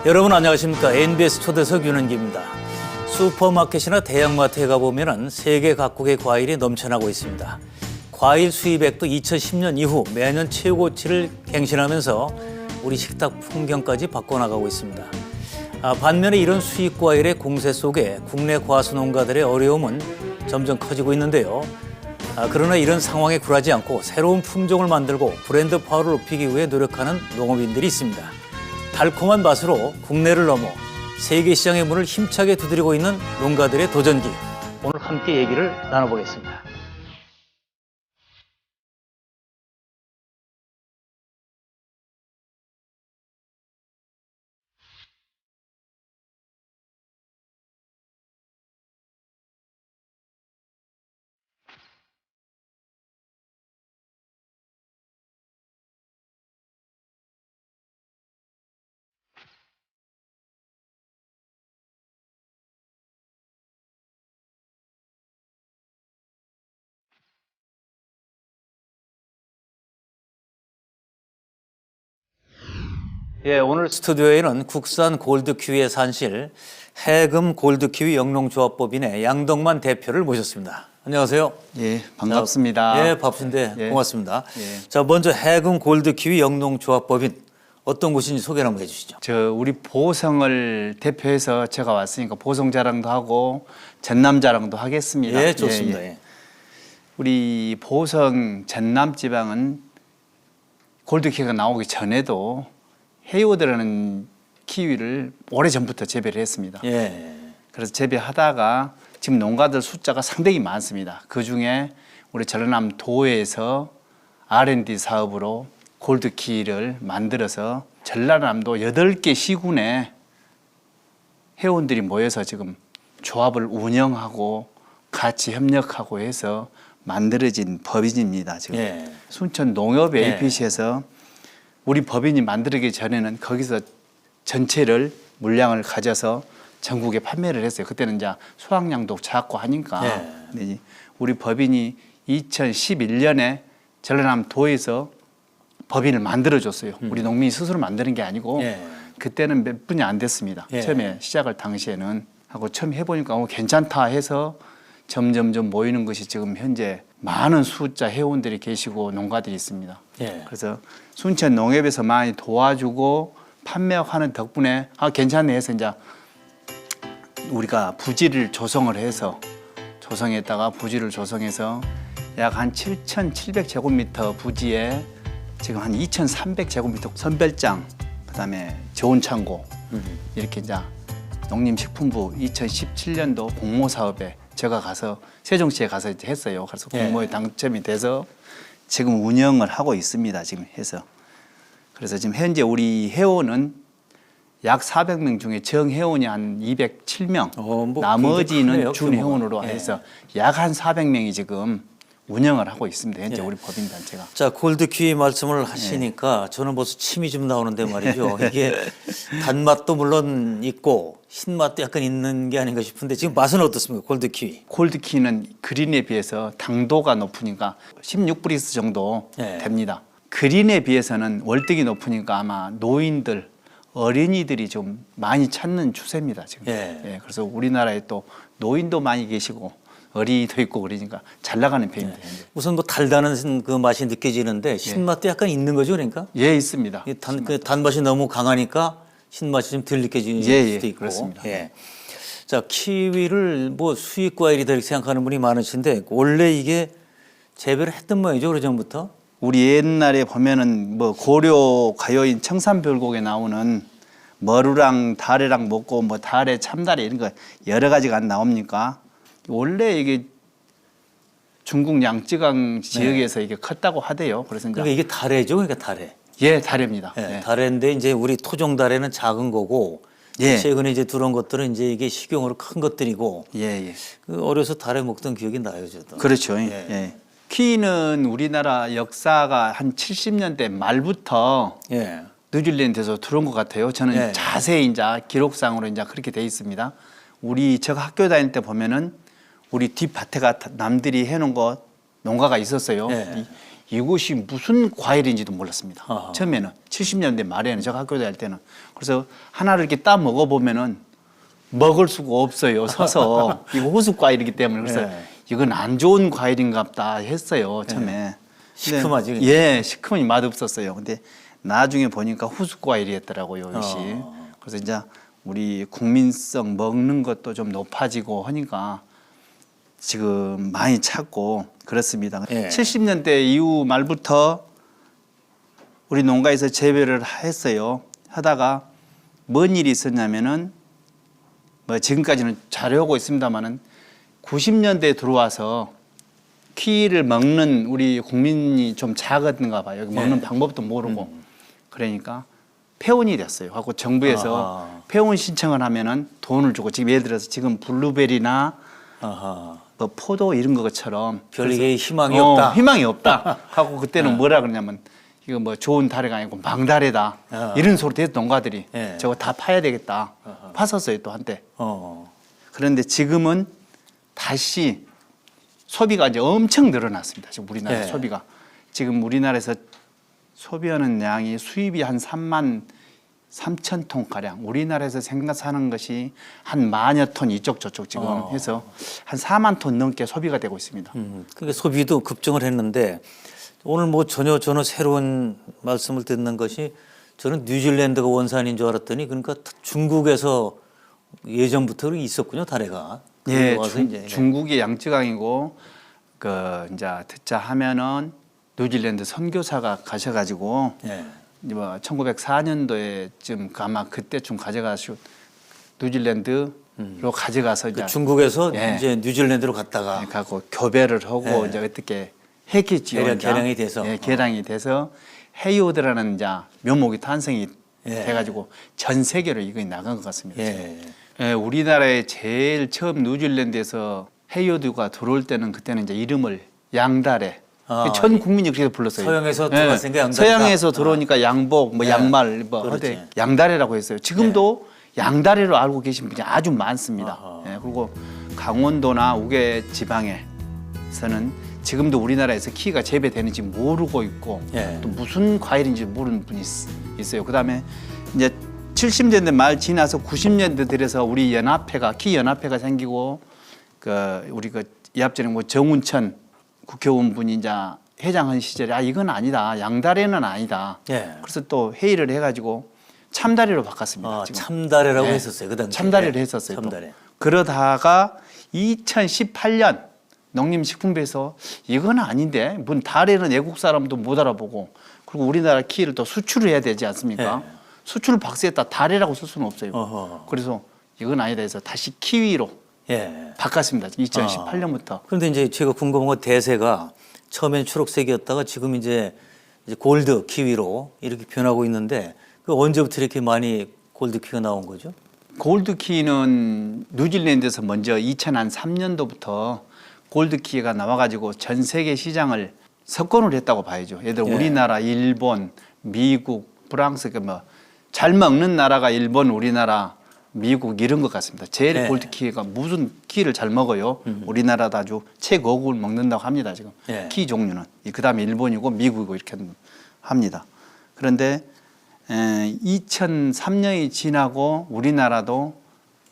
여러분 안녕하십니까? NBS 초대석 윤은기입니다. 슈퍼마켓이나 대형마트에 가보면 세계 각국의 과일이 넘쳐나고 있습니다. 과일 수입액도 2010년 이후 매년 최고치를 갱신하면서 우리 식탁 풍경까지 바꿔나가고 있습니다. 반면에 이런 수입 과일의 공세 속에 국내 과수농가들의 어려움은 점점 커지고 있는데요. 그러나 이런 상황에 굴하지 않고 새로운 품종을 만들고 브랜드 파워를 높이기 위해 노력하는 농업인들이 있습니다. 달콤한 맛으로 국내를 넘어 세계 시장의 문을 힘차게 두드리고 있는 농가들의 도전기. 오늘 함께 얘기를 나눠보겠습니다. 예, 오늘 스튜디오에는 국산 골드키위의 산실 해금 골드키위 영농조합법인의 양덕만 대표를 모셨습니다. 안녕하세요. 예, 반갑습니다. 예, 바쁘신데 예. 고맙습니다. 예. 자, 먼저 해금 골드키위 영농조합법인 어떤 곳인지 소개를 한번 해주시죠. 우리 보성을 대표해서 제가 왔으니까 보성 자랑도 하고 전남 자랑도 하겠습니다. 예, 좋습니다. 예. 우리 보성 전남 지방은 골드키위가 나오기 전에도 헤이워드라는 키위를 오래전부터 재배를 했습니다. 예. 그래서 재배하다가 지금 농가들 숫자가 상당히 많습니다. 그중에 우리 전남 도에서 R&D 사업으로 골드키위를 만들어서 전라남도 8개 시군에 회원들이 모여서 지금 조합을 운영하고 같이 협력하고 해서 만들어진 법인입니다. 지금 예. 순천 농협 예. APC에서 우리 법인이 만들기 전에는 거기서 전체를 물량을 가져서 전국에 판매를 했어요. 그때는 이제 수확량도 작고 하니까. 네. 근데 우리 법인이 2011년에 전라남도에서 법인을 만들어줬어요. 우리 농민이 스스로 만드는 게 아니고 예. 그때는 몇 분이 안 됐습니다. 예. 처음에 시작할 당시에는 하고 처음 해보니까 괜찮다 해서 점점점 모이는 것이 지금 현재 많은 숫자 회원들이 계시고 농가들이 있습니다. 예. 그래서 순천 농협에서 많이 도와주고 판매하는 덕분에 괜찮네 해서 이제 우리가 부지를 조성을 해서 조성했다가 부지를 조성해서 약 한 7,700제곱미터 부지에 지금 한 2,300제곱미터 선별장, 그다음에 좋은 창고 이렇게 이제 농림식품부 2017년도 공모 사업에 제가 가서 세종시에 가서 이제 했어요. 그래서 공모에 당첨이 돼서 지금 운영을 하고 있습니다. 지금 해서. 그래서 지금 현재 우리 회원은 약 400명 중에 정회원이 한 207명, 뭐 나머지는 크네요, 준회원으로 규모가. 해서 약 한 400명이 지금 운영을 하고 있습니다. 현재 예. 우리 법인단체가. 자, 골드키위 말씀을 하시니까 저는 벌써 침이 좀 나오는데 말이죠. 이게 단맛도 물론 있고 신맛도 약간 있는 게 아닌가 싶은데 지금 맛은 어떻습니까? 골드키위. 골드키는 그린에 비해서 당도가 높으니까 16브릭스 정도 예. 됩니다. 그린에 비해서는 월등히 높으니까 아마 노인들, 어린이들이 좀 많이 찾는 추세입니다. 지금. 예. 그래서 우리나라에 또 노인도 많이 계시고 어린이도 있고 그러니까 잘 나가는 편입니다. 현재. 우선 뭐 달다는 그 맛이 느껴지는데 신맛도 약간 있는 거죠, 그러니까? 예, 있습니다. 이 단맛이 너무 강하니까 신맛이 좀 덜 느껴지는 예, 수도 있고. 그렇습니다. 예. 자, 키위를 뭐 수입 과일이다 이렇게 생각하는 분이 많으신데 원래 이게 재배를 했던 모양이죠, 오래전부터? 우리 옛날에 보면은 뭐 고려 가요인 청산별곡에 나오는 머루랑 다래랑 먹고 뭐 다래 참다래 이런 거 여러 가지가 안 나옵니까? 원래 이게 중국 양쯔강 지역에서 이게 컸다고 하대요. 그래서 이제 그러니까 이게 다래죠, 그러니까 다래. 예, 다래입니다. 예, 예. 다래인데 이제 우리 토종 다래는 작은 거고 예. 최근에 이제 들어온 것들은 이제 이게 식용으로 큰 것들이고 예, 예. 그 어려서 다래 먹던 기억이 나요, 저도. 그렇죠. 예. 예. 키위는 우리나라 역사가 한 70년대 말부터 예. 뉴질랜드에서 들어온 것 같아요. 저는 예. 자세히 이제 기록상으로 이제 그렇게 돼 있습니다. 제가 학교 다닐 때 보면은 우리 뒷밭에가 남들이 해놓은 것 농가가 있었어요. 예. 이것이 무슨 과일인지도 몰랐습니다. 아하. 처음에는 70년대 말에는 제가 학교 다닐 때는 그래서 하나를 이렇게 따 먹어보면은 먹을 수가 없어요. 서서 이거 호수 과일이기 때문에 그래서 네. 이건 안 좋은 과일인가 보다 했어요. 처음에. 시큼하지, 근데, 예, 시큼하니 맛없었어요. 근데 나중에 보니까 후수 과일이었더라고요. 이것이. 그래서 이제 우리 국민성 먹는 것도 좀 높아지고 하니까 지금 많이 찾고 그렇습니다. 예. 70년대 이후 말부터 우리 농가에서 재배를 했어요. 하다가 뭔 일이 있었냐면은 뭐 지금까지는 잘하고 있습니다만은 90년대에 들어와서 키위를 먹는 우리 국민이 좀 작았는가 봐요. 먹는 방법도 모르고 그러니까 폐원이 됐어요. 하고 정부에서 아하. 폐원 신청을 하면은 돈을 주고 지금 예를 들어서 지금 블루베리나 아하. 뭐 포도 이런 것처럼 별게 희망이 없다. 희망이 없다 하고 그때는 뭐라 그러냐면 이거 뭐 좋은 다래가 아니고 망다래다 이런 소리 해서 농가들이 예. 저거 다 파야 되겠다 팠었어요 또 한때. 그런데 지금은 다시 소비가 이제 엄청 늘어났습니다. 지금 우리나라 예. 소비가 지금 우리나라에서 소비하는 양이 수입이 한 3만 3천 톤 가량, 우리나라에서 생산하는 것이 한 만여 톤 이쪽 저쪽 지금 해서 한 4만 톤 넘게 소비가 되고 있습니다. 그게 소비도 급증을 했는데 오늘 뭐 전혀 저는 새로운 말씀을 듣는 것이 저는 뉴질랜드가 원산인 줄 알았더니 그러니까 중국에서 예전부터 있었군요, 다래가. 예, 와서 이제 중국의 양쯔강이고 그 이제 듣자 하면은 뉴질랜드 선교사가 가셔가지고 예. 뭐 1904년도에쯤 아마 그때쯤 가져가시고 뉴질랜드로 가져가서 이제 중국에서 예. 이제 뉴질랜드로 갔다가 가고 교배를 하고 예. 이제 어떻게 했겠지요. 이제. 개량이 돼서. 예, 개량이 돼서 헤이워드라는 이제 묘목이 탄생이 예. 돼가지고 전 세계로 이거 나간 것 같습니다. 예. 예, 우리나라에 제일 처음 뉴질랜드에서 헤이워드가 들어올 때는 그때는 이제 이름을 양다래. 전 국민이 그렇게 불렀어요. 서양에서 들어왔으니까 양다리다. 서양에서 들어오니까 양복, 뭐 예. 양말, 뭐 그렇지. 하되 양다래라고 했어요. 지금도 양다래로 알고 계신 분이 아주 많습니다. 예, 그리고 강원도나 우계 지방에서는 지금도 우리나라에서 키위가 재배되는지 모르고 있고 예. 또 무슨 과일인지 모르는 분이 있어요. 그다음에 이제 70년대 말 지나서 90년대 들어서 우리 연합회가 키위 연합회가 생기고 그 우리 그 이합전에 뭐 정운천 국회의원분이 이제 회장한 시절에 이건 아니다. 양다래는 아니다. 예. 그래서 또 회의를 해가지고 참다래로 바꿨습니다. 지금. 참다래라고 네. 했었어요. 그 당시에. 참다래를 했었어요. 또. 참다래. 그러다가 2018년 농림식품부에서 이건 아닌데 뭔 다래는 외국 사람도 못 알아보고 그리고 우리나라 키위를 또 수출을 해야 되지 않습니까? 예. 수출 박스에다 다래라고 쓸 수는 없어요. 어허. 그래서 이건 아니다 해서 다시 키위로 예. 바꿨습니다. 2018년부터. 그런데 이제 제가 궁금한 건 대세가 처음엔 초록색이었다가 지금 이제 골드 키위로 이렇게 변하고 있는데 그 언제부터 이렇게 많이 골드 키위가 나온 거죠? 골드키위는 뉴질랜드에서 먼저 2003년도부터 골드키위가 나와가지고 전 세계 시장을 석권을 했다고 봐야죠. 예를 들어 예. 우리나라, 일본, 미국, 프랑스 잘 먹는 나라가 일본, 우리나라, 미국 이런 것 같습니다. 제일 예. 골드키위가 무슨 키위를 잘 먹어요. 우리나라도 아주 최고급을 먹는다고 합니다. 지금 예. 키위 종류는. 그다음에 일본이고 미국이고 이렇게 합니다. 그런데 2003년이 지나고 우리나라도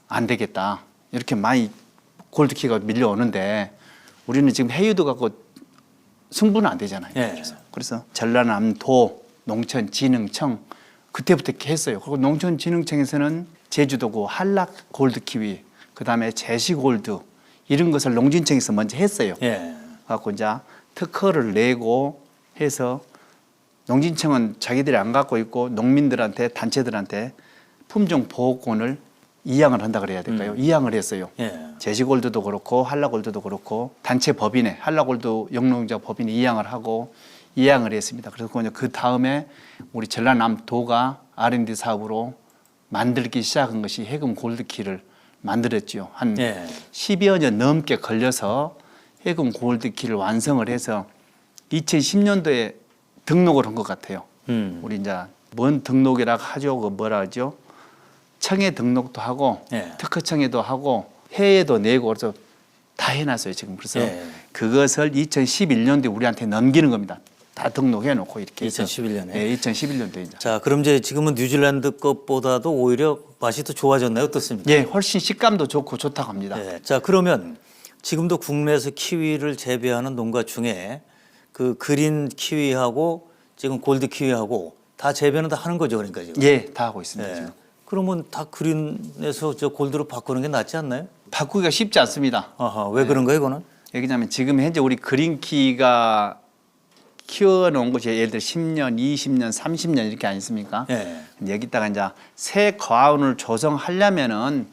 안 되겠다. 이렇게 많이 골드키위가 밀려오는데 우리는 지금 헤이워드 갖고 승부는 안 되잖아요. 예. 그래서 전라남도 농촌진흥청 그때부터 이렇게 했어요. 그리고 농촌진흥청에서는 제주도고 한락 골드키위, 그다음에 제시골드 이런 것을 농진청에서 먼저 했어요. 예. 갖고 이제 특허를 내고 해서 농진청은 자기들이 안 갖고 있고 농민들한테 단체들한테 품종 보호권을 이양을 한다 그래야 될까요? 이양을 했어요. 예. 제시골드도 그렇고 한라골드도 그렇고 단체 법인에 한라골드 영농자 법인에 이양을 하고 이양을 했습니다. 그래서 그 다음에 우리 전라남도가 R&D 사업으로 만들기 시작한 것이 해금 골드키를 만들었죠. 한 예. 10여 년 넘게 걸려서 해금 골드키를 완성을 해서 2010년도에 등록을 한 것 같아요. 우리 이제 뭔 등록이라고 하죠? 그 뭐라 하죠? 청해 등록도 하고 예. 특허청에도 하고 해외도 내고 그래서 다 해놨어요 지금. 그래서 예. 그것을 2011년도에 우리한테 넘기는 겁니다. 다 등록해 놓고 이렇게 해서 2011년에. 네, 2011년도에 이제. 자, 그럼 이제 지금은 뉴질랜드 것보다도 오히려 맛이 더 좋아졌나요? 어떻습니까? 예, 훨씬 식감도 좋고 좋다고 합니다. 네. 자, 그러면 지금도 국내에서 키위를 재배하는 농가 중에 그 그린 키위하고 지금 골드 키위하고 다 재배는 다 하는 거죠, 그러니까 지금. 예, 다 하고 있습니다. 네. 지금. 그러면 다 그린에서 저 골드로 바꾸는 게 낫지 않나요? 바꾸기가 쉽지 않습니다. 아하, 왜 그런가요, 이거는? 왜냐하면 지금 현재 우리 그린키가 키워놓은 것이 예를 들어 10년, 20년, 30년 이렇게 아니습니까? 예. 근데 여기다가 이제 새 과원을 조성하려면은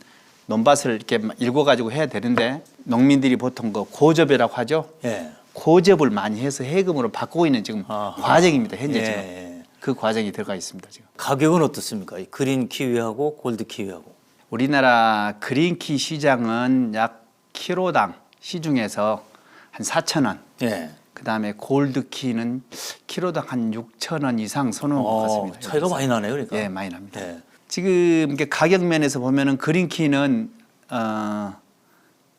논밭을 이렇게 읽어가지고 해야 되는데 농민들이 보통 그 고접이라고 하죠. 예. 고접을 많이 해서 해금으로 바꾸고 있는 지금 아하. 과정입니다. 현재 예, 지금 예. 그 과정이 들어가 있습니다. 지금 가격은 어떻습니까? 이 그린 키위하고 골드 키위하고. 우리나라 그린키 시장은 약 키로당 시중에서 한 4,000원. 예. 그다음에 골드키는 키로당 한 6,000원 이상 선호한 것 같습니다. 차이가 많이 나네요, 그러니까. 예, 많이 납니다. 예. 지금 이게 가격 면에서 보면은 그린키는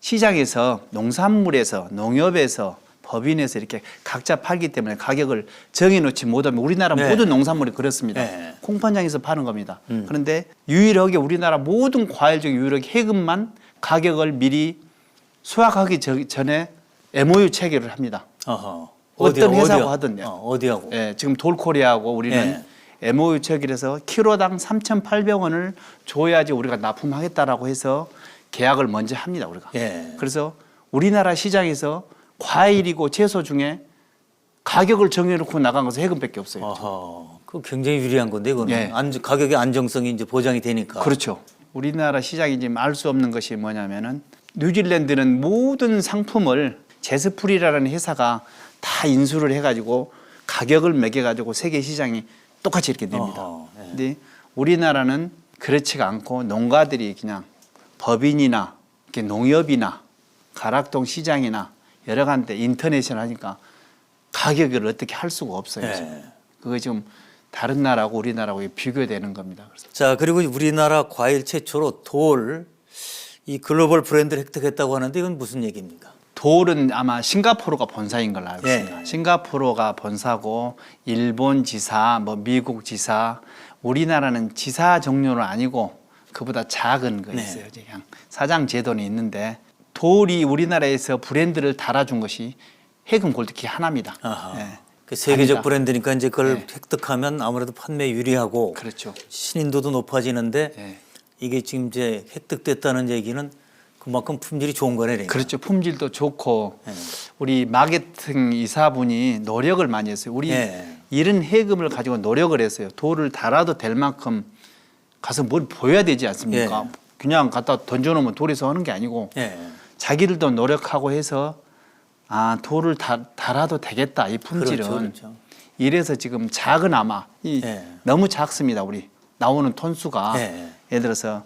시장에서 농산물에서 농협에서 법인에서 이렇게 각자 팔기 때문에 가격을 정해놓지 못하면 우리나라 네. 모든 농산물이 그렇습니다. 네. 공판장에서 파는 겁니다. 그런데 유일하게 우리나라 모든 과일 중 유일하게 해금만 가격을 미리 수확하기 전에 MOU 체결을 합니다. 어허. 어떤 회사고 어디하고? 하던요. 어디하고? 예, 지금 돌코리아하고 우리는 MOU 체결해서 키로당 3,800원을 줘야지 우리가 납품하겠다라고 해서 계약을 먼저 합니다. 우리가. 예. 그래서 우리나라 시장에서 과일이고 채소 중에 가격을 정해놓고 나간 것은 해금밖에 없어요. 어허. 그 굉장히 유리한 건데 이거는 예. 가격의 안정성이 이제 보장이 되니까. 그렇죠. 우리나라 시장이 지금 알 수 없는 것이 뭐냐면은 뉴질랜드는 모든 상품을 제스풀이라는 회사가 다 인수를 해가지고 가격을 매겨가지고 세계 시장이 똑같이 이렇게 됩니다. 어허, 예. 근데 우리나라는 그렇지가 않고 농가들이 그냥 법인이나 이렇게 농협이나 가락동 시장이나 여러 군데 인터넷을 하니까 가격을 어떻게 할 수가 없어요. 예. 지금. 그거 지금 다른 나라하고 우리나라하고 비교되는 겁니다. 그래서 자, 그리고 우리나라 과일 최초로 돌 이 글로벌 브랜드를 획득했다고 하는데 이건 무슨 얘기입니까? 돌은 아마 싱가포르가 본사인 걸로 알고 있습니다. 예. 싱가포르가 본사고 일본 지사, 뭐 미국 지사, 우리나라는 지사 종류는 아니고 그보다 작은 거 있어요. 그냥 사장 제도는 있는데 돌이 우리나라에서 브랜드를 달아준 것이 해금 골드키 하나입니다. 아하. 예. 그 세계적 아니다. 브랜드니까 이제 그걸 네. 획득하면 아무래도 판매 유리하고 그렇죠. 신인도도 높아지는데 예. 이게 지금 이제 획득됐다는 얘기는 그만큼 품질이 좋은 거네. 그러니까. 그렇죠. 품질도 좋고 예. 우리 마케팅 이사분이 노력을 많이 했어요. 우리 예. 이런 해금을 가지고 노력을 했어요. 돌을 달아도 될 만큼 가서 뭘 보여야 되지 않습니까? 예. 그냥 갖다 던져놓으면 돌에서 하는 게 아니고 예. 자기들도 노력하고 해서 돌을 달아도 되겠다. 이 품질은. 그렇죠, 그렇죠. 이래서 지금 작은 아마 예. 너무 작습니다. 우리 나오는 톤수가 예. 예를 들어서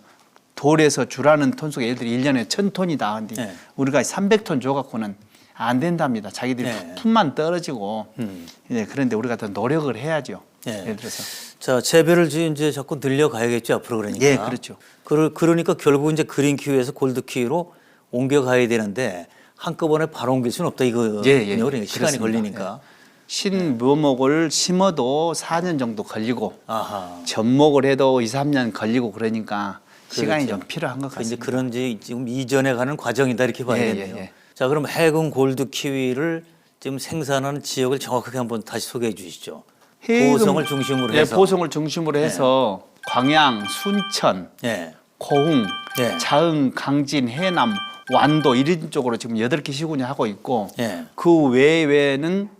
돌에서 주라는 톤수가 예를 들어 1년에 1,000톤이다. 근데 예. 우리가 300톤 줘갖고는 안 된답니다. 자기들이 예. 품만 떨어지고 음. 그런데 우리가 더 노력을 해야죠. 예. 예를 들어서 자, 재배를 이제 자꾸 늘려가야겠죠 앞으로 그러니까. 예, 그렇죠. 그러니까 결국 이제 그린 키위에서 골드 키위로 옮겨가야 되는데 한꺼번에 바로 옮길 수는 없다 이거예요. 예, 예. 그러니까 시간이 그렇습니다. 걸리니까. 신묘목을 심어도 4년 정도 걸리고 아하. 접목을 해도 2, 3년 걸리고 그러니까 시간이 그렇죠. 좀 필요한 것 이제 같습니다. 그런 이제 지금 이전에 가는 과정이다 이렇게 봐야겠네요. 예, 예. 자, 그럼 해금 골드 키위를 지금 생산하는 지역을 정확하게 한번 다시 소개해 주시죠. 해금- 보성을 중심으로 예, 해서. 보성을 중심으로 해서 광양, 순천, 예. 고흥, 예. 자흥, 강진, 해남, 완도 이런 쪽으로 지금 8개 시군이 하고 있고 예. 그 외에는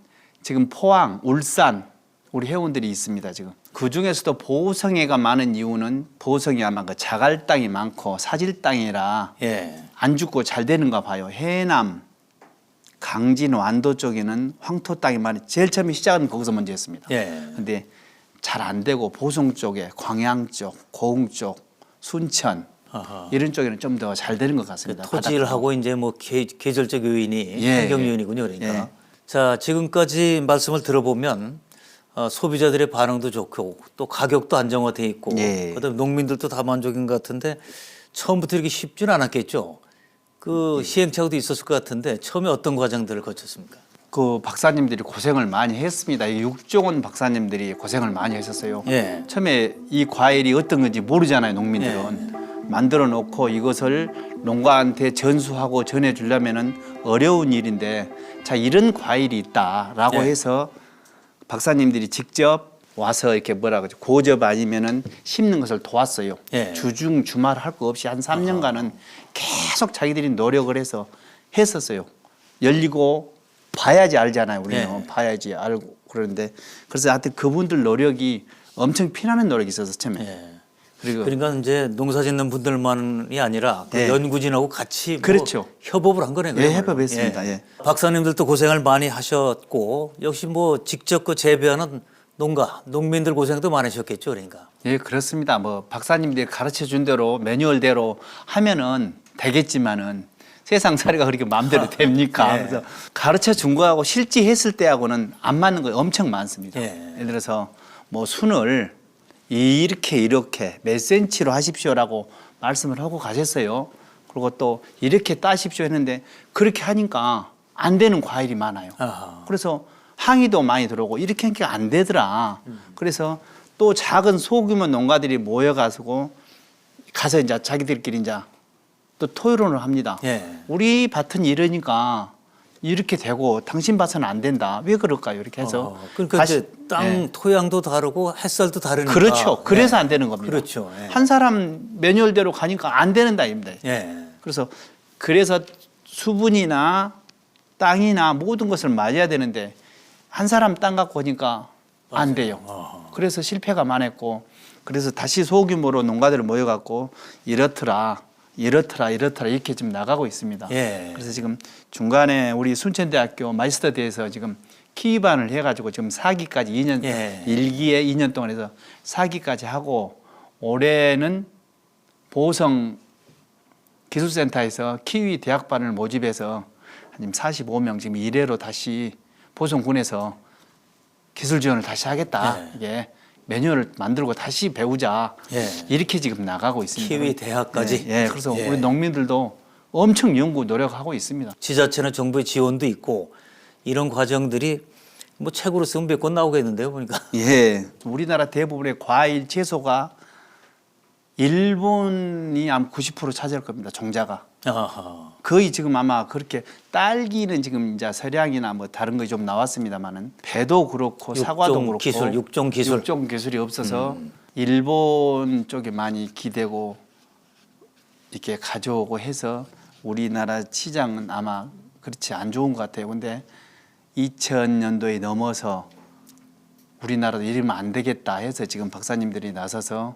지금 포항, 울산 우리 회원들이 있습니다. 지금 그 중에서도 보성애가 많은 이유는 보성이 아마 그 자갈 땅이 많고 사질 땅이라 예. 안 죽고 잘 되는가 봐요. 해남, 강진, 완도 쪽에는 황토 땅이 많이 제일 처음에 시작은 거기서 먼저 했습니다. 예. 근데 잘 안 되고 보성 쪽에 광양 쪽, 고흥 쪽, 순천 아하. 이런 쪽에는 좀 더 잘 되는 것 같습니다. 토질하고 이제 뭐 계절적 요인이 예, 환경 예. 요인이군요. 그러니까. 예. 자, 지금까지 말씀을 들어보면 소비자들의 반응도 좋고 또 가격도 안정화돼 있고 예. 그다음에 농민들도 다 만족인 것 같은데 처음부터 이렇게 쉽지는 않았겠죠. 그 예. 시행착오도 있었을 것 같은데 처음에 어떤 과정들을 거쳤습니까? 그 박사님들이 고생을 많이 했습니다. 이 육종원 박사님들이 고생을 많이 하셨어요. 예. 처음에 이 과일이 어떤 건지 모르잖아요, 농민들은. 만들어 놓고 이것을 농가한테 전수하고 전해주려면은 어려운 일인데, 자, 이런 과일이 있다라고 예. 해서 박사님들이 직접 와서 이렇게 뭐라 그러죠, 고접 아니면은 심는 것을 도왔어요. 예. 주중 주말 할 거 없이 한 3년간은 계속 자기들이 노력을 해서 했었어요. 열리고 봐야지 알잖아요. 우리는 예. 봐야지 알고 그러는데, 그래서 하여튼 그분들 노력이 엄청 피나는 노력이 있어서 처음에. 예. 그리고 그러니까 이제 농사 짓는 분들만이 아니라 그 예. 연구진하고 같이 뭐 그렇죠. 협업을 한 거네요. 그야말로. 협업했습니다. 예. 박사님들도 고생을 많이 하셨고 역시 뭐 직접 그 재배하는 농민들 고생도 많으셨겠죠, 그러니까. 예, 그렇습니다. 뭐 박사님들이 가르쳐 준 대로 매뉴얼대로 하면은 되겠지만은 세상살이가 그렇게 마음대로 됩니까? 예. 그래서 가르쳐 준 거하고 실제 했을 때하고는 안 맞는 거 엄청 많습니다. 예. 예를 들어서 뭐 순을 이렇게 몇 센치로 하십시오라고 말씀을 하고 가셨어요. 그리고 또 이렇게 따십시오 했는데 그렇게 하니까 안 되는 과일이 많아요. 아하. 그래서 항의도 많이 들어오고 이렇게 하니까 안 되더라. 그래서 또 작은 소규모 농가들이 모여가지고 가서 이제 자기들끼리 이제 또 토론을 합니다. 예. 우리 밭은 이러니까 이렇게 되고 당신 밭은 안 된다. 왜 그럴까요? 이렇게 해서 그러니까 다시- 이제 땅 예. 토양도 다르고 햇살도 다르니까. 그렇죠. 그래서 예. 안 되는 겁니다. 그렇죠. 예. 한 사람 매뉴얼대로 가니까 안 되는 다입니다. 예. 그래서 수분이나 땅이나 모든 것을 맞아야 되는데 한 사람 땅 갖고 오니까 안 돼요. 그래서 실패가 많았고, 그래서 다시 소규모로 농가들을 모여갖고 이렇더라 이렇게 지금 나가고 있습니다. 예. 그래서 지금 중간에 우리 순천대학교 마이스터대에서 지금 키위반을 해가지고 지금 4기까지 2년, 예. 1기에 2년 동안 해서 4기까지 하고, 올해는 보성 기술센터에서 키위 대학반을 모집해서 한 45명 지금 1회로 다시 보성군에서 기술 지원을 다시 하겠다. 예. 이게 매뉴얼을 만들고 다시 배우자. 예. 이렇게 지금 나가고 있습니다. 키위 대학까지. 예. 그래서 예. 우리 농민들도 엄청 연구 노력하고 있습니다. 지자체나 정부의 지원도 있고 이런 과정들이 뭐 책으로 쓰면 몇 권 나오겠는데요, 보니까. 예. 우리나라 대부분의 과일 채소가 일본이 아마 90% 차지할 겁니다. 종자가. 아하. 거의 지금 아마 그렇게, 딸기는 지금 이제 서량이나 뭐 다른 거 좀 나왔습니다만은 배도 그렇고 사과도 그렇고 육종 기술. 육종 기술이 없어서 일본 쪽에 많이 기대고 이렇게 가져오고 해서 우리나라 시장은 아마 그렇지 안 좋은 것 같아요. 근데 2000년도에 넘어서 우리나라도 이러면 안 되겠다 해서 지금 박사님들이 나서서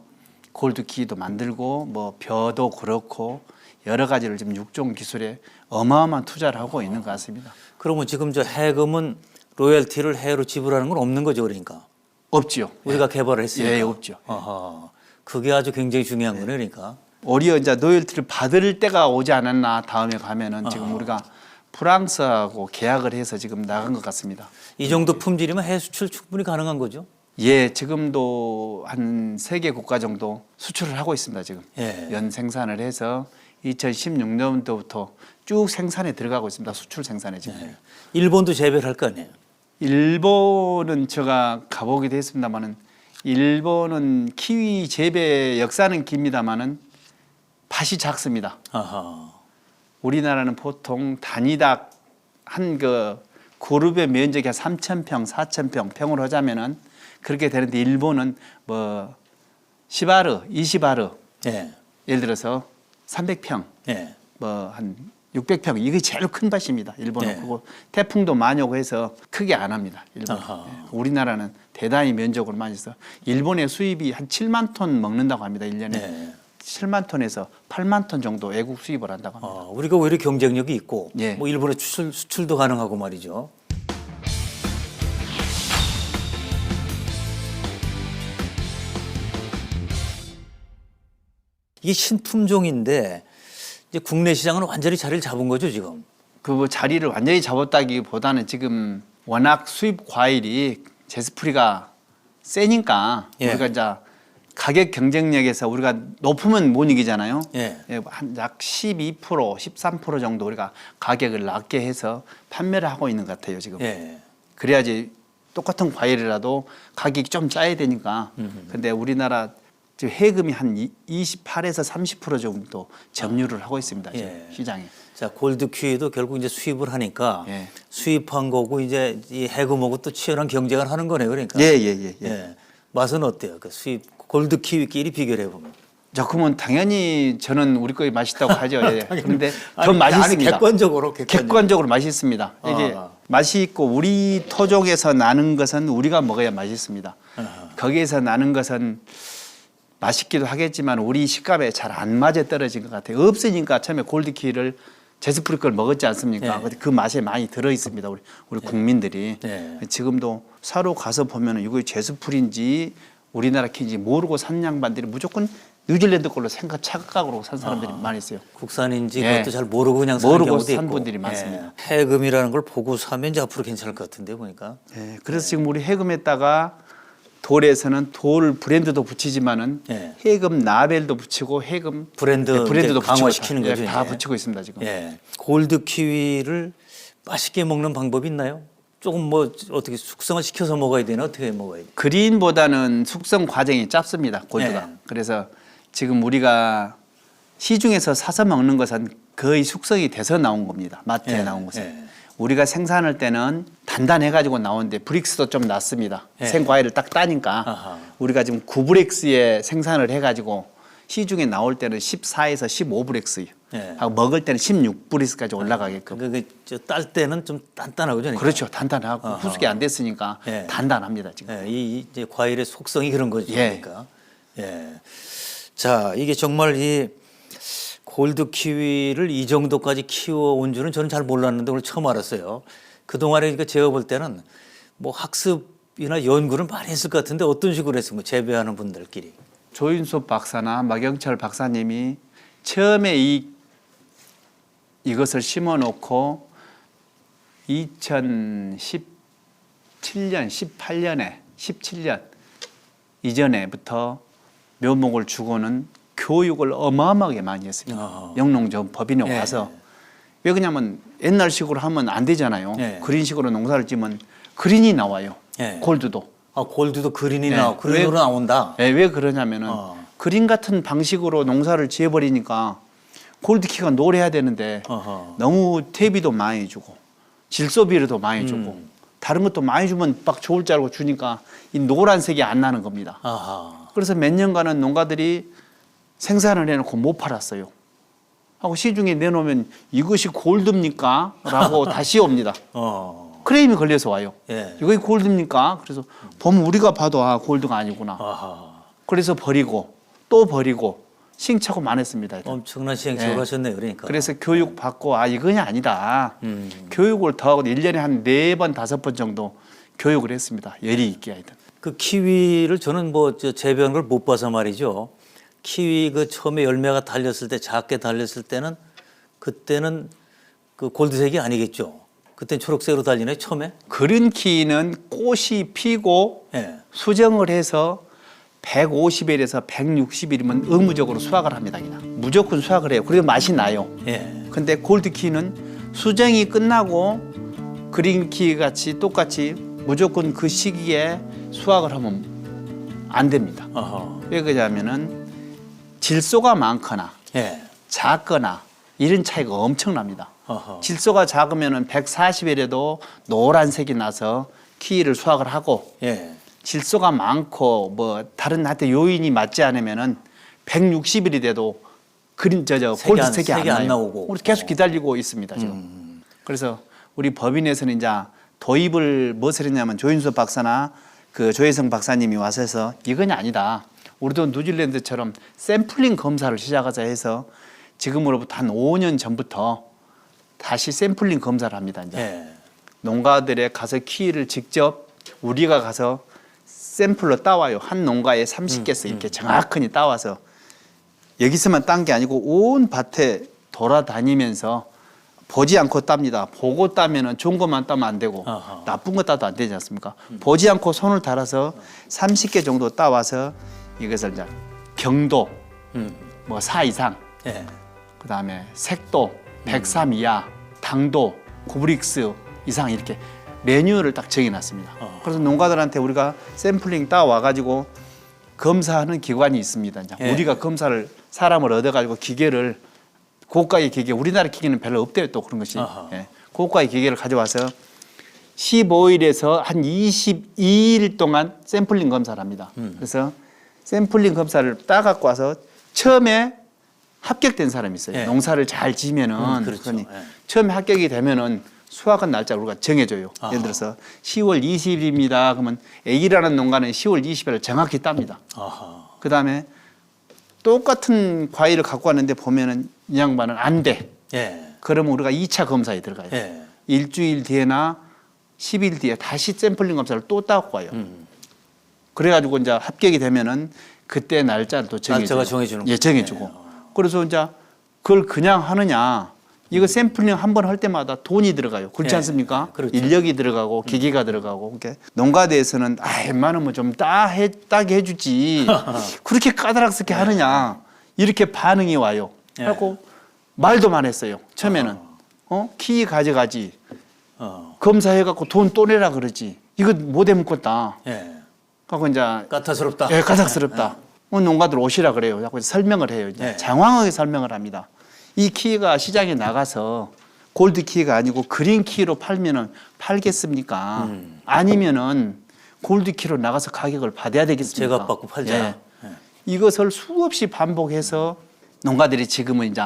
골드키도 만들고 뭐 벼도 그렇고 여러 가지를 지금 육종 기술에 어마어마한 투자를 하고 있는 것 같습니다. 그러면 지금 저 해금은 로열티를 해로 지불하는 건 없는 거죠, 그러니까. 없지요. 우리가 개발을 했으니까. 예, 없죠. 아하. 그게 아주 굉장히 중요한 거네요, 그러니까. 오히려 이제 로열티를 받을 때가 오지 않았나, 다음에 가면은 지금 우리가 프랑스하고 계약을 해서 지금 나간 것 같습니다. 이 정도 품질이면 해 수출 충분히 가능한 거죠? 예, 지금도 한 3개 국가 정도 수출을 하고 있습니다. 지금 예. 연 생산을 해서 2016년도부터 쭉 생산에 들어가고 있습니다. 수출 생산에 지금. 예. 일본도 재배를 할 거 아니에요? 일본은 제가 가보기도 했습니다만은, 일본은 키위 재배 역사는 깁니다만은 밭이 작습니다. 아하. 우리나라는 보통 단위닥 한 그 그룹의 면적이 한 3,000평, 4,000평 평으로 하자면은 그렇게 되는데, 일본은 뭐 10아르, 20아르, 예. 예를 들어서 300평, 예. 뭐 한 600평, 이게 제일 큰 밭입니다. 일본은. 네. 그리고 태풍도 많이 오고 해서 크게 안 합니다. 일본. 아하. 우리나라는 대단히 면적으로 많이 해서 일본의 수입이 한 7만 톤 먹는다고 합니다. 1년에. 네. 7만 톤에서 8만 톤 정도 외국 수입을 한다고 합니다. 우리가 오히려 경쟁력이 있고 예. 뭐 일본에 수출도 가능하고 말이죠. 이게 신품종인데 이제 국내 시장은 완전히 자리를 잡은 거죠, 지금. 그 자리를 완전히 잡았다기보다는 지금 워낙 수입 과일이 제스프리가 세니까 예. 우리가 이제 가격 경쟁력에서 우리가 높으면 못 이기잖아요. 예. 한 약 12%, 13% 정도 우리가 가격을 낮게 해서 판매를 하고 있는 것 같아요, 지금. 예. 그래야지 똑같은 과일이라도 가격이 좀 짜야 되니까. 근데 우리나라 지금 해금이 한 28에서 30% 정도 점유를 하고 있습니다, 지금 예. 시장에. 자, 골드 키위도 결국 이제 수입을 하니까 예. 수입한 거고 이제 이 해금하고 또 치열한 경쟁을 하는 거네요, 그러니까. 예. 예. 맛은 어때요? 그 수입 골드 키위끼리 비교를 해보면. 자, 그러면 당연히 저는 우리 거에 맛있다고 하죠. 예. 그런데 더 아니, 맛있습니다. 객관적으로. 객관적으로 맛있습니다. 이게 맛이 있고 우리 토종에서 나는 것은 우리가 먹어야 맛있습니다. 거기에서 나는 것은 맛있기도 하겠지만 우리 식감에 잘 안 맞아 떨어진 것 같아요. 없으니까 처음에 골드키를 제스프리 걸 먹었지 않습니까? 네. 그 맛에 많이 들어 있습니다. 우리 국민들이. 네. 지금도 사러 가서 보면은 이거 제스프리인지 우리나라 키인지 모르고 산 양반들이 무조건 뉴질랜드 걸로 착각으로 산 사람들이 많이 있어요. 국산인지 예. 그것도 잘 모르고 그냥 사는 모르고 경우도 산 있고. 분들이 많습니다. 예. 해금이라는 걸 보고 사면 이제 앞으로 괜찮을 것 같은데 보니까. 예, 그래서 지금 우리 해금에다가 돌에서는 돌 브랜드도 붙이지만은 예. 해금 라벨도 붙이고 해금 브랜드도 붙이고 강화시키는 다, 거죠. 다 이제. 붙이고 있습니다 지금. 예. 골드 키위를 맛있게 먹는 방법이 있나요? 조금 뭐 어떻게 숙성을 시켜서 먹어야 되나 어떻게 먹어야 돼? 그린보다는 숙성 과정이 짧습니다 골드가. 예. 그래서 지금 우리가 시중에서 사서 먹는 것은 거의 숙성이 돼서 나온 겁니다. 마트에 예. 나온 것은. 예. 우리가 생산할 때는 단단해가지고 나오는데 브릭스도 좀 낮습니다. 예. 생과일을 딱 따니까 아하. 우리가 지금 9브릭스에 생산을 해가지고 시중에 나올 때는 14에서 15브릭스 예. 하고 먹을 때는 16브릭스까지 올라가게끔. 그딸 때는 좀 단단하고 그러니까. 그렇죠. 단단하고 아하. 후숙이 안 됐으니까 예. 단단합니다 지금. 예. 이 이제 과일의 속성이 그런 거죠. 예. 그러니까. 예. 자, 이게 정말 이 골드 키위를 이 정도까지 키워온 줄은 저는 잘 몰랐는데 오늘 처음 알았어요. 그동안에 그러니까 제가 볼 때는 뭐 학습이나 연구를 많이 했을 것 같은데 어떤 식으로 했어요? 재배하는 분들끼리. 조윤섭 박사나 마경철 박사님이 처음에 이것을 심어놓고 2017년, 17년 이전에부터 묘목을 주고는 교육을 어마어마하게 많이 했습니다. 아하. 영농조합 법인에 예. 와서. 왜 그러냐면 옛날식으로 하면 안 되잖아요. 예. 그린식으로 농사를 지면 그린이 나와요. 예. 골드도. 아, 골드도 그린이 네. 나오고 그린으로 왜- 나온다. 왜 그러냐면은 그린 같은 방식으로 농사를 지어버리니까 골드키가 노래야 되는데 어허. 너무 퇴비도 많이 주고 질소비료도 많이 주고 다른 것도 많이 주면 막 좋을 줄 알고 주니까 이 노란색이 안 나는 겁니다. 아하. 그래서 몇 년간은 농가들이 생산을 해놓고 못 팔았어요. 하고 시중에 내놓으면 이것이 골드입니까? 라고 다시 옵니다. 크레임이 걸려서 와요. 예. 이거 골드입니까? 그래서 보면 우리가 봐도 아 골드가 아니구나. 아하. 그래서 버리고 또 버리고 시행착오 많았습니다. 엄청난 시행착오를 예. 하셨네요. 그러니까. 그래서 교육 받고 아 이건 아니다. 교육을 더 하고 1년에 한 4번 5번 정도 교육을 했습니다. 열이 있게 하여튼. 그 키위를 저는 뭐 재배한 걸 못 봐서 말이죠. 키위 그 처음에 열매가 달렸을 때 작게 달렸을 때는 그때는 그 골드색이 아니겠죠. 그때 초록색으로 달리네 처음에. 그린 키는 꽃이 피고 예. 수정을 해서 150일에서 160일이면 의무적으로 수확을 합니다. 그냥 무조건 수확을 해요. 그래도 맛이 나요. 예. 근데 골드키는 수정이 끝나고 그린키 같이 똑같이 무조건 그 시기에 수확을 하면 안 됩니다. 어허. 왜 그러냐면은 질소가 많거나 예. 작거나 이런 차이가 엄청납니다. 어허. 질소가 작으면은 140일에도 노란색이 나서 키위를 수확을 하고 예. 질소가 많고 뭐 다른 하여튼 요인이 맞지 않으면은 160일이 돼도 골드색이 색이 안 안 나요. 나오고. 우리 계속 기다리고 있습니다 지금. 그래서 우리 법인에서는 이제 도입을 무엇을 했냐면 조윤섭 박사나 그 조혜성 박사님이 와서 해서 이건 아니다. 우리도 뉴질랜드처럼 샘플링 검사를 시작하자 해서 지금으로부터 한 5년 전부터 다시 샘플링 검사를 합니다. 이제 예. 농가들에 가서 키위를 직접 우리가 가서 샘플로 따와요. 한 농가에 30개씩 이렇게 정확히 따와서 여기서만 딴 게 아니고 온 밭에 돌아다니면서 보지 않고 땁니다. 보고 따면은 좋은 것만 따면 안 되고 나쁜 거 따도 안 되지 않습니까? 보지 않고 손을 달아서 30개 정도 따와서 이것을 이제 경도 뭐 4 이상, 예. 그다음에 색도 103 이하, 당도, 구브릭스 이상 이렇게 메뉴를 딱 정해놨습니다. 그래서 농가들한테 우리가 샘플링 따와가지고 검사하는 기관이 있습니다. 이제 예. 우리가 검사를 사람을 얻어가지고 기계를 고가의 기계, 우리나라 기계는 별로 없대요. 또 그런 것이. 예. 고가의 기계를 가져와서 15일에서 한 22일 동안 샘플링 검사를 합니다. 그래서 샘플링 검사를 따갖고 와서 처음에 합격된 사람이 있어요. 예. 농사를 잘 지면은 그렇죠. 그러니 예. 처음에 합격이 되면은 수확한 날짜를 우리가 정해줘요. 아하. 예를 들어서 10월 20일입니다. 그러면 A라는 농가는 10월 20일을 정확히 땁니다. 아하. 그 다음에 똑같은 과일을 갖고 왔는데 보면은 이 양반은 안 돼. 예. 그러면 우리가 2차 검사에 들어가요. 예. 일주일 뒤에나 10일 뒤에 다시 샘플링 검사를 또 따고 와요. 그래가지고 이제 합격이 되면은 그때 날짜를 또 정해주고. 날짜가 정해주는 예, 정해주고. 그래서 이제 그걸 그냥 하느냐. 이거 샘플링 한 번 할 때마다 돈이 들어가요. 그렇지 예, 않습니까? 그렇죠. 인력이 들어가고 기계가 들어가고. 그러니까 농가대에서는 웬만하면 좀 따게 해주지. 그렇게 까다롭게 하느냐. 이렇게 반응이 와요. 예. 그래갖고 말도 안 했어요. 처음에는. 키 가져가지. 검사해갖고 돈 또 내라 그러지. 이거 못 해먹겠다. 예. 하고 이제 까탈스럽다. 예, 까닥스럽다. 농가들 오시라 그래요. 자꾸 설명을 해요. 이제 네. 장황하게 설명을 합니다. 이 키가 시장에 나가서 골드 키가 아니고 그린 키로 팔면은 팔겠습니까? 아니면은 골드 키로 나가서 가격을 받아야 되겠습니까? 제값 받고 팔자. 예. 이것을 수없이 반복해서 농가들이 지금은 이제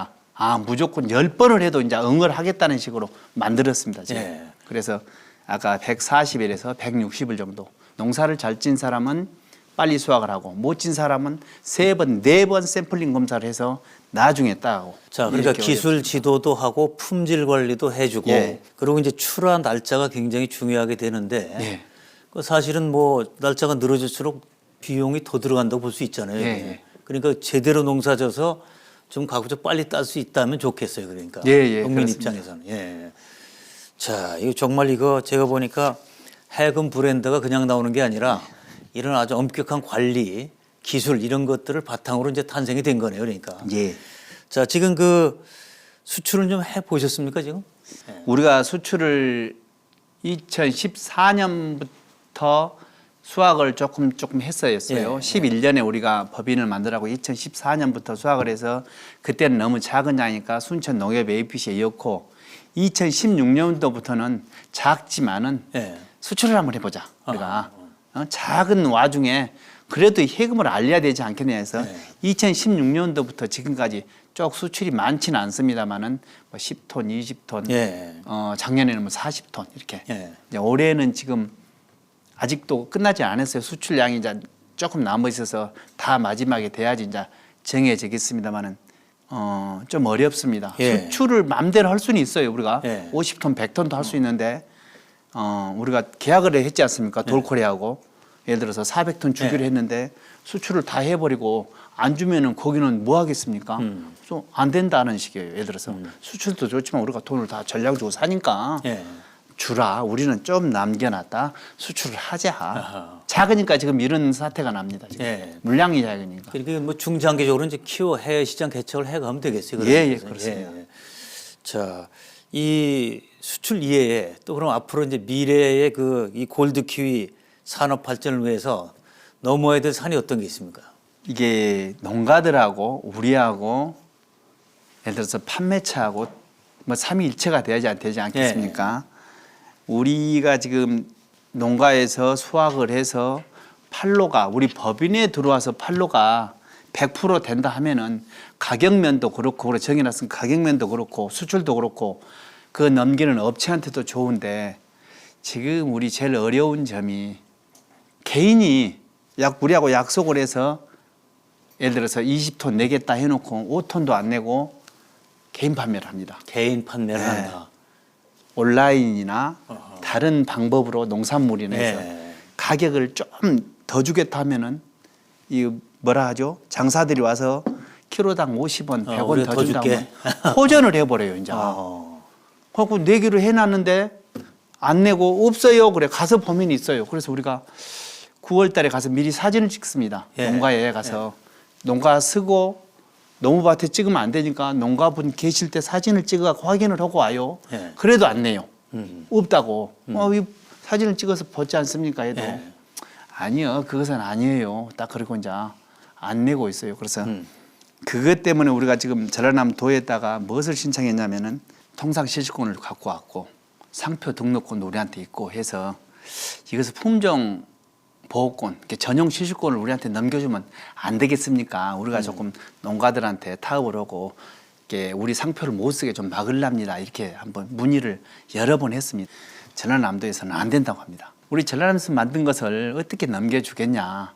무조건 10번을 해도 이제 응을 하겠다는 식으로 만들었습니다. 지금. 예. 그래서 아까 140일에서 160일 정도. 농사를 잘 찐 사람은 빨리 수확을 하고 못 찐 사람은 3번, 4번 샘플링 검사를 해서 나중에 따고. 자, 그러니까 이렇게 기술 지도도 하고 품질 관리도 해주고 예. 그리고 이제 출하 날짜가 굉장히 중요하게 되는데 예. 그 사실은 뭐 날짜가 늘어질수록 비용이 더 들어간다고 볼 수 있잖아요. 예, 그게. 예. 그러니까 제대로 농사져서 좀 가급적 빨리 딸 수 있다면 좋겠어요. 그러니까 예, 예, 농민 그렇습니다. 입장에서는. 예. 자, 이거 정말 이거 제가 보니까 해금 브랜드가 그냥 나오는 게 아니라 이런 아주 엄격한 관리, 기술 이런 것들을 바탕으로 이제 탄생이 된 거네요. 그러니까. 예. 자, 지금 그 수출은 좀 해 보셨습니까, 지금? 우리가 수출을 2014년부터 수확을 조금 했어요. 예, 11년에 우리가 법인을 만들라고 2014년부터 수확을 해서 그때는 너무 작은 양이니까 순천 농협 APC에 넣고 2016년도부터는 작지만은 예. 수출을 한번 해보자. 우리가 작은 와중에 그래도 해금을 알려야 되지 않겠냐 해서 2016년도부터 지금까지 쭉 수출이 많지는 않습니다만은 뭐 10톤, 20톤, 예. 작년에는 뭐 40톤 이렇게. 예. 이제 올해는 지금 아직도 끝나지 않았어요. 수출량이 이제 조금 남아 있어서 다 마지막에 돼야지 이제 정해지겠습니다만은 좀 어렵습니다. 예. 수출을 마음대로 할 수는 있어요. 우리가 예. 50톤, 100톤도 할 수 있는데 우리가 계약을 했지 않습니까? 돌코리아하고 예를 들어서 400톤 주기로 예. 했는데 수출을 다 해버리고 안 주면은 거기는 뭐 하겠습니까? 그래서 안 된다는 식이에요. 예를 들어서 수출도 좋지만 우리가 돈을 다 전량 주고 사니까 예. 주라. 우리는 좀 남겨놨다. 수출을 하자. 아하. 작으니까 지금 이런 사태가 납니다. 지금. 예. 물량이 작으니까. 그러니까 뭐 중장기적으로 이제 키워 해외 시장 개척을 해가면 되겠어요. 예, 그러면서. 그렇습니다. 예. 자, 이 수출 이외에 또 그럼 앞으로 이제 미래의 그 이 골드 키위 산업 발전을 위해서 넘어야 될 산이 어떤 게 있습니까? 이게 농가들하고 우리하고 예를 들어서 판매처하고 뭐 삼위일체가 되지 않겠습니까? 우리가 지금 농가에서 수확을 해서 판로가 우리 법인에 들어와서 판로가 100% 된다 하면은 가격면도 그렇고 그래 정해놨으면 가격면도 그렇고 수출도 그렇고 그 넘기는 업체한테도 좋은데 지금 우리 제일 어려운 점이 개인이 우리하고 약속을 해서 예를 들어서 20톤 내겠다 해놓고 5톤도 안 내고 개인 판매를 합니다. 개인 판매를 네. 한다. 온라인이나 다른 방법으로 농산물이나 해서 예. 가격을 좀 더 주겠다 하면은 이 뭐라 하죠? 장사들이 와서 키로당 50원, 100원 우리가 더 더 준다고 줄게. 호전을 해버려요 이제. 그래갖고 내기로 해놨는데 안 내고 없어요. 그래 가서 보면 있어요. 그래서 우리가 9월 달에 가서 미리 사진을 찍습니다. 예. 농가에 가서 농가 쓰고 농부밭에 찍으면 안 되니까 농가분 계실 때 사진을 찍어 확인을 하고 와요. 예. 그래도 안 내요. 없다고. 이 사진을 찍어서 벗지 않습니까? 해도 예. 아니요, 그것은 아니에요. 딱 그러고 이제 안 내고 있어요. 그래서 그것 때문에 우리가 지금 전라남 도에다가 무엇을 신청했냐면은 통상 실시권을 갖고 왔고 상표 등록권도 우리한테 있고 해서 이것을 품종 보호권, 이렇게 전용 실시권을 우리한테 넘겨주면 안 되겠습니까? 우리가 조금 농가들한테 타협을 하고 이렇게 우리 상표를 못 쓰게 좀 막으랍니다. 이렇게 한번 문의를 여러 번 했습니다. 전라남도에서는 안 된다고 합니다. 우리 전라남도에서 만든 것을 어떻게 넘겨주겠냐?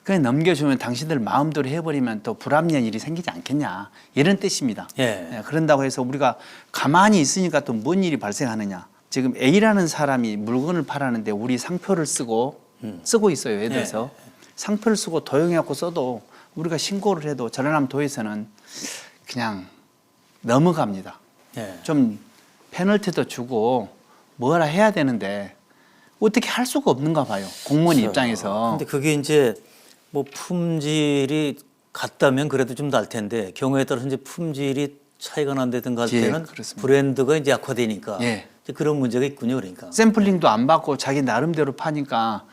그냥 넘겨주면 당신들 마음대로 해버리면 또 불합리한 일이 생기지 않겠냐? 이런 뜻입니다. 예. 그런다고 해서 우리가 가만히 있으니까 또 뭔 일이 발생하느냐? 지금 A라는 사람이 물건을 팔았는데 우리 상표를 쓰고 있어요. 예를 들어서 상표를 쓰고 도용해갖고 써도 우리가 신고를 해도 전라남도에서는 그냥 넘어갑니다. 예. 좀 페널티도 주고 뭐라 해야 되는데 어떻게 할 수가 없는가 봐요. 공무원 입장에서. 근데 그게 이제 뭐 품질이 같다면 그래도 좀 날 텐데 경우에 따라서 이제 품질이 차이가 난다든가 할 예, 때는 그렇습니다. 브랜드가 이제 약화되니까 예. 이제 그런 문제가 있군요. 그러니까. 샘플링도 안 받고 자기 나름대로 파니까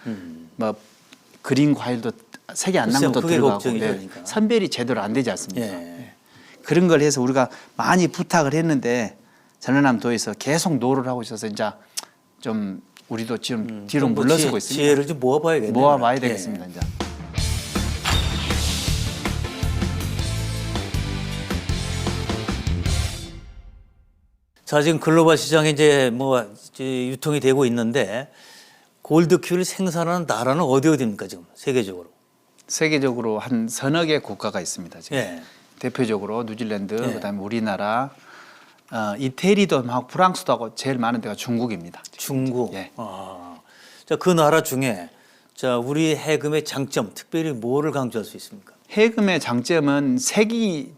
뭐 그린 과일도 색이 안 난 글쎄요, 것도 그게 들어가고 걱정이죠, 그러니까. 선별이 제대로 안 되지 않습니까? 예. 그런 걸 해서 우리가 많이 부탁을 했는데 전라남도에서 계속 노를 하고 있어서 이제 좀 우리도 지금 뒤로 뭐 물러서고 있습니다. 지혜를 좀 모아봐야겠네요. 모아봐야 예. 되겠습니다. 이제. 자, 지금 글로벌 시장에 이제 뭐 이제 유통이 되고 있는데 골드키위를 생산하는 나라는 어디입니까 지금 세계적으로? 세계적으로 한 서너 개 국가가 있습니다. 지금. 예. 대표적으로 뉴질랜드, 예. 그다음에 우리나라, 이태리도 하고 프랑스도 하고 제일 많은 데가 중국입니다. 중국. 예. 아. 자, 그 나라 중에 자, 우리 해금의 장점, 특별히 뭐를 강조할 수 있습니까? 해금의 장점은 색이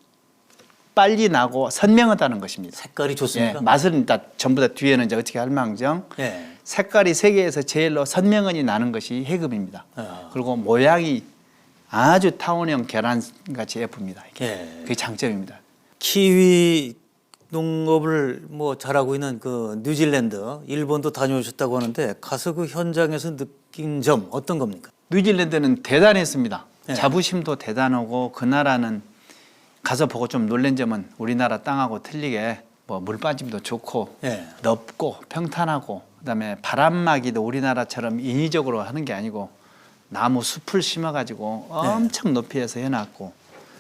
빨리 나고 선명하다는 것입니다. 색깔이 예, 좋습니까? 맛은 일단 전부 다 뒤에는 이제 어떻게 할 망정. 예. 색깔이 세계에서 제일로 선명하니 나는 것이 해금입니다. 아. 그리고 모양이 아주 타원형 계란같이 예쁩니다. 이게. 예. 그게 장점입니다. 키위 농업을 뭐 잘하고 있는 그 뉴질랜드, 일본도 다녀오셨다고 하는데 가서 그 현장에서 느낀 점 어떤 겁니까? 뉴질랜드는 대단했습니다. 예. 자부심도 대단하고 그 나라는 가서 보고 좀 놀란 점은 우리나라 땅하고 틀리게 뭐 물빠짐도 좋고 예. 넓고 평탄하고 그다음에 바람막이도 우리나라처럼 인위적으로 하는 게 아니고 나무 숲을 심어가지고 엄청 높이에서 해놨고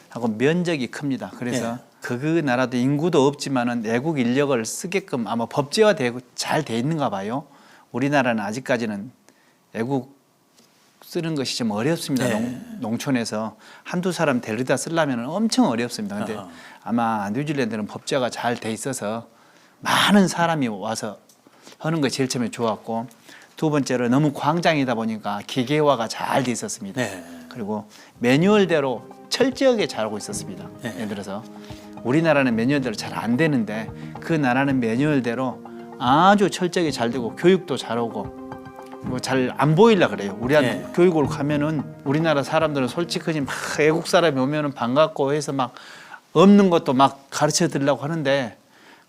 하고 면적이 큽니다. 그래서 예. 그 나라도 인구도 없지만은 외국 인력을 쓰게끔 아마 법제화되고 잘 돼 있는가 봐요. 우리나라는 아직까지는 외국 쓰는 것이 좀 어렵습니다. 네. 농촌에서 한두 사람 데려다 쓰려면 엄청 어렵습니다. 근데 아하. 아마 뉴질랜드는 법제화가 잘 돼 있어서 많은 사람이 와서 하는 것이 제일 처음에 좋았고 두 번째로 너무 광장이다 보니까 기계화가 잘 돼 있었습니다. 네. 그리고 매뉴얼대로 철저하게 잘하고 있었습니다. 네. 예를 들어서 우리나라는 매뉴얼대로 잘 안 되는데 그 나라는 매뉴얼대로 아주 철저하게 잘 되고 교육도 잘하고 뭐 잘 안 보이려 그래요. 우리한테 네. 교육을 가면은 우리나라 사람들은 솔직히 막 외국 사람이 오면은 반갑고 해서 막 없는 것도 막 가르쳐 드리려고 하는데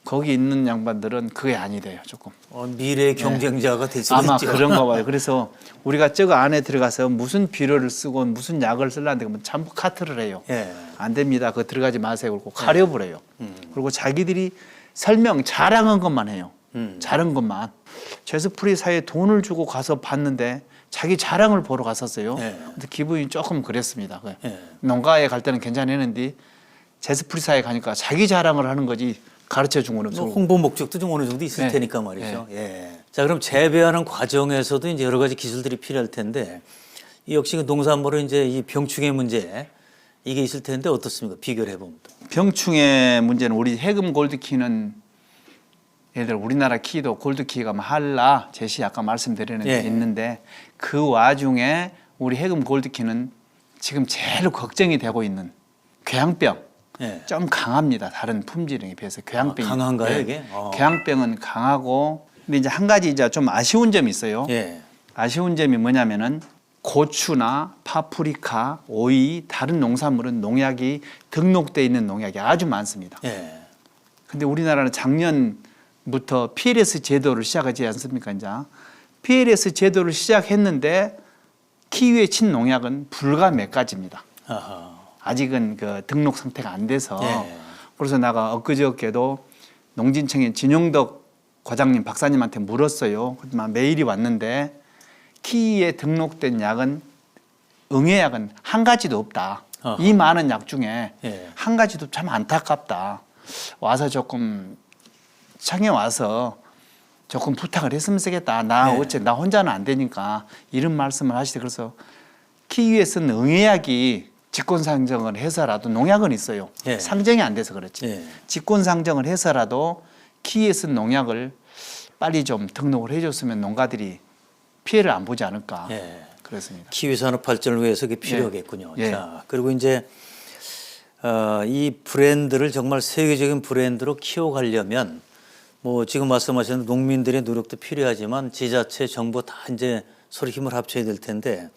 거기 있는 양반들은 그게 아니래요. 조금. 미래의 경쟁자가 될 수도 아마 있죠. 그런가 봐요. 그래서 우리가 저거 안에 들어가서 무슨 비료를 쓰고 무슨 약을 쓰려는데 그러면 전부 카트를 해요. 예. 안 됩니다. 그거 들어가지 마세요. 그리고 가려버려요. 그리고 자기들이 설명 잘한 것만 해요. 잘한 것만. 제스프리사에 돈을 주고 가서 봤는데 자기 자랑을 보러 갔었어요. 예. 근데 기분이 조금 그랬습니다. 예. 농가에 갈 때는 괜찮았는데 제스프리사에 가니까 자기 자랑을 하는 거지 가르쳐 준 건 뭐 없고. 홍보 목적도 좀 어느 정도 있을 네. 테니까 말이죠. 예. 자, 그럼 재배하는 과정에서도 이제 여러 가지 기술들이 필요할 텐데 이 역시 그 농산물은 이제 이 병충해 문제 이게 있을 텐데 어떻습니까? 비교를 해보면 또. 병충해 문제는 우리 해금 골드키는 예를 들어 우리나라 키도 골드키가 뭐 한라, 제시 아까 말씀드렸는데 예. 있는데 그 와중에 우리 해금 골드키는 지금 제일 걱정이 되고 있는 궤양병 예. 좀 강합니다. 다른 품질에 비해서 궤양병이 강한가요, 이게? 궤양병은 강하고 근데 이제 한 가지 이제 좀 아쉬운 점이 있어요. 예. 아쉬운 점이 뭐냐면은 고추나 파프리카, 오이, 다른 농산물은 농약이 등록돼 있는 농약이 아주 많습니다. 예. 근데 우리나라는 작년부터 PLS 제도를 시작하지 않습니까? 이제 PLS 제도를 시작했는데 키위에 친 농약은 불과 몇 가지입니다. 아하. 아직은 그 등록 상태가 안 돼서 예. 그래서 내가 엊그저께도 농진청의 진용덕 과장님 박사님한테 물었어요. 그동안 메일이 왔는데 키위에 등록된 약은 응애약은 한 가지도 없다. 어허. 이 많은 약 중에 예. 한 가지도 참 안타깝다. 와서 조금 청에 와서 조금 부탁을 했으면 쓰겠다. 나 네. 어째 나 혼자는 안 되니까 이런 말씀을 하시대. 그래서 키위에 쓴 응애약이 직권 상정을 해서라도 농약은 있어요. 예. 상정이 안 돼서 그렇지. 예. 직권 상정을 해서라도 키위에 쓴 농약을 빨리 좀 등록을 해줬으면 농가들이 피해를 안 보지 않을까. 예. 그렇습니다. 키위 산업 발전을 위해서 그게 필요하겠군요. 예. 자, 그리고 이제 이 브랜드를 정말 세계적인 브랜드로 키워가려면 뭐 지금 말씀하신 농민들의 노력도 필요하지만 지자체, 정부 다 이제 서로 힘을 합쳐야 될 텐데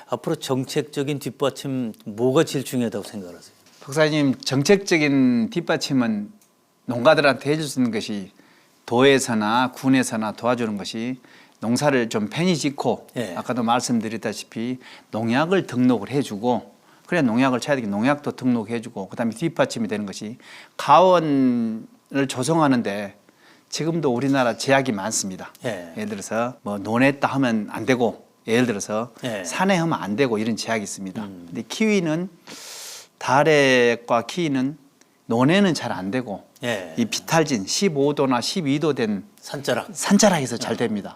앞으로 정책적인 뒷받침 뭐가 제일 중요하다고 생각하세요? 박사님, 정책적인 뒷받침은 농가들한테 해줄 수 있는 것이 도에서나 군에서나 도와주는 것이 농사를 좀 편히 짓고 예. 아까도 말씀드렸다시피 농약을 등록을 해주고 그래 농약을 쳐야 되겠 농약도 등록해주고 그다음에 뒷받침이 되는 것이 가원을 조성하는데 지금도 우리나라 제약이 많습니다. 예. 예를 들어서 뭐 논에다 하면 안 되고 예를 들어서 예. 산에 하면 안 되고 이런 제약이 있습니다. 근데 키위는 다래과 키위는 논에는 잘 안 되고 예. 이 비탈진 15도나 12도 된 산자락. 산자락에서 잘 됩니다.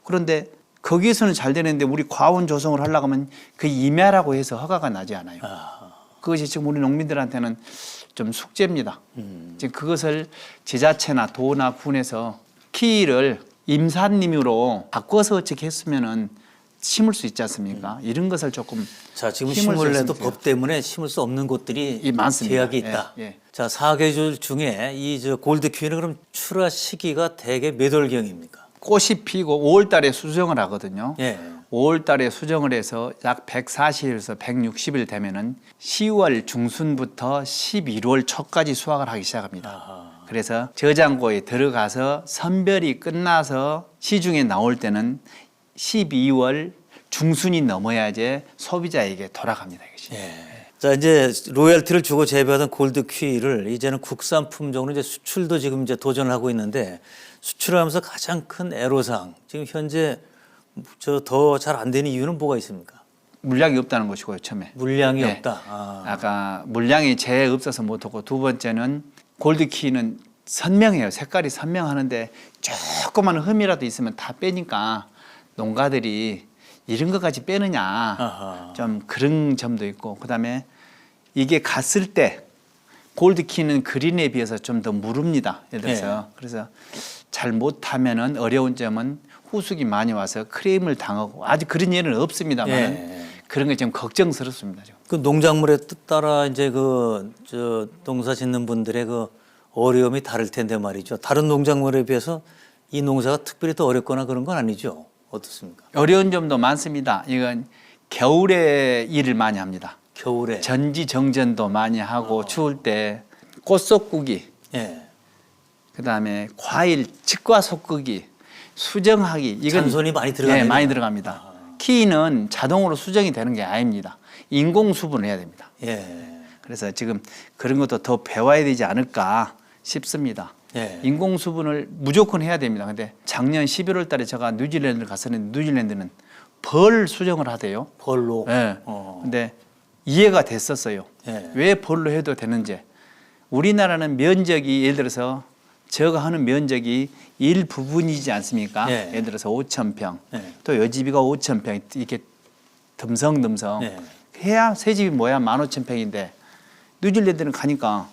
그런데 거기에서는 잘 되는데 우리 과원 조성을 하려고 하면 그 임야라고 해서 허가가 나지 않아요. 그것이 지금 우리 농민들한테는 좀 숙제입니다. 지금 그것을 지자체나 도나 군에서 키위를 임산림으로 바꿔서 어떻게 했으면은 심을 수 있지 않습니까? 이런 것을 조금 자, 지금 힘을 심을 줬으면 내도 좋겠어요. 법 때문에 심을 수 없는 곳들이 예, 많습니다. 제약이 있다. 예, 예. 자, 사계절 중에 이 저 골드 키위는 그럼 출하 시기가 대개 몇 월경입니까? 꽃이 피고 5월 달에 수정을 하거든요. 예. 5월 달에 수정을 해서 약 140일에서 160일 되면은 10월 중순부터 11월 초까지 수확을 하기 시작합니다. 아하. 그래서 저장고에 들어가서 선별이 끝나서 시중에 나올 때는 12월 중순이 넘어야지 소비자에게 돌아갑니다. 이것이. 예. 자, 이제 로열티를 주고 재배하던 골드 키위를 이제는 국산 품종으로 이제 수출도 지금 이제 도전을 하고 있는데 수출하면서 가장 큰 애로사항 지금 현재 저 더 잘 안 되는 이유는 뭐가 있습니까? 물량이 없다는 것이고요. 처음에. 물량이 네. 없다. 아. 아까 물량이 제일 없어서 못하고 두 번째는 골드키는 선명해요. 색깔이 선명하는데 조그만 흠이라도 있으면 다 빼니까 농가들이 이런 것까지 빼느냐 아하. 좀 그런 점도 있고 그다음에 이게 갔을 때 골드키는 그린에 비해서 좀 더 무릅니다. 예를 들어서 그래서 잘 못하면은 어려운 점은 후숙이 많이 와서 크레임을 당하고 아직 그런 예는 없습니다만 예. 그런 게 좀 걱정스럽습니다. 지금. 그 농작물에 따라 이제 그 저 농사 짓는 분들의 그 어려움이 다를 텐데 말이죠. 다른 농작물에 비해서 이 농사가 특별히 더 어렵거나 그런 건 아니죠. 어떻습니까? 어려운 점도 많습니다. 이건 겨울에 일을 많이 합니다. 겨울에. 전지 정전도 많이 하고 추울 때 꽃속구기, 예. 그다음에 과일 직과 솎기, 수정하기 이건 잔손이 많이 들어가네요. 예, 많이 들어갑니다. 키위는 자동으로 수정이 되는 게 아닙니다. 인공 수분을 해야 됩니다. 예. 그래서 지금 그런 것도 더 배워야 되지 않을까 싶습니다. 예. 인공 수분을 무조건 해야 됩니다. 근데 작년 11월 달에 제가 뉴질랜드를 갔었는데 뉴질랜드는 벌 수정을 하대요. 벌로. 예. 근데 이해가 됐었어요. 예. 왜 벌로 해도 되는지. 우리나라는 면적이 예를 들어서 제가 하는 면적이 일부분이지 않습니까? 예. 예를 들어서 5,000평. 예. 또 여집이가 5,000평 이렇게 듬성듬성 예. 해야 새 집이 뭐야 15,000평인데 뉴질랜드는 가니까